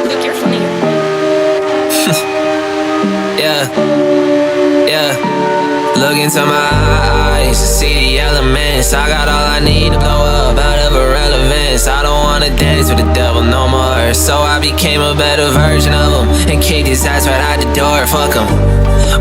Look, you're funny. Yeah, yeah. Look into my eyes to see the elements. I got all I need to blow up out of irrelevance. I don't wanna dance with the devil no more, so I became a better version of him and kicked his ass right out the door. Fuck him.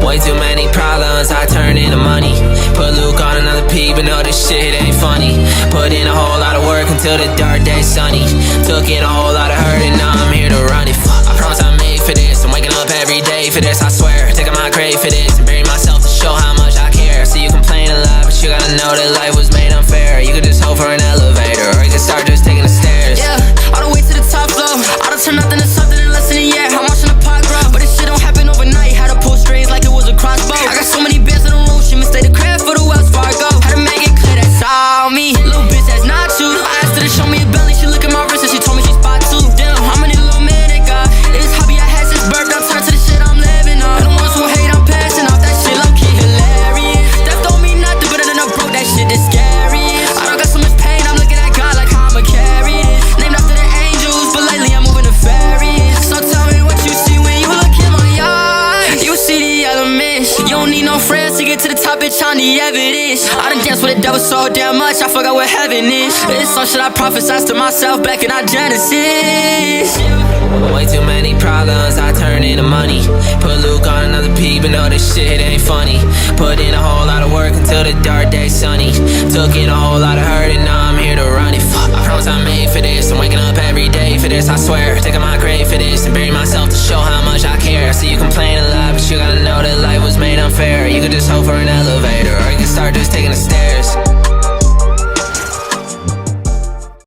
Way too many problems, I turned into money. Put Luke on another P, but no, this shit ain't funny. Put in a whole lot of work until the dark day sunny. Took in a whole lot of hurt and now I'm here to run it. I promise I'm made for this. I'm waking up every day for this, I swear. Taking my grave for this and bury myself to show how much I care. See, you complain a lot, but you gotta know that life was made unfair. You could just hope for an elevator, or you could start just taking the stairs. Yeah, all the way to the top floor. I done turn nothing to something in less than a year. I'm watching the pot grow, but this shit don't happen overnight. Had to pull strings like it was a crossbow. I got so many bands in the room, she mistake the craft for the Wells Fargo. Had to make it clear that's all me. Little bitch, that's not you. I asked her to show me a belly, she look at my wrist and she told me she's spot two. Damn, how many little men it got? It is hobby I had since birth, I'm turned to the shit I'm living on. And the ones who hate, I'm passing off. That shit low-key hilarious. Death don't mean nothing, but then I broke that shit is scary. I don't got so much pain, I'm looking at God like how I'ma carry this. Named after the angels, but lately I'm moving to fairies. So tell me what you see when you look in my eyes. You see the elements. You don't need no friends to get to the top, bitch, I'm the evidence. I done danced with the devil so damn much, I forgot what heaven is. This song should I prophesize to myself back in our Genesis. Way too many problems, I turned into money. Put Luke on another P, but no, this shit ain't funny. Put in a whole lot of work until the dark day sunny. Took in a whole lot of hurt and now I'm here to run it. Fuck, I promise I'm made for this. I'm waking up every day for this, I swear. Taking my grave for this and bury myself to show how much I care. See, you complain a lot, but you gotta know that life was made unfair. You could just hope for an elevator, or you could start just taking the stairs.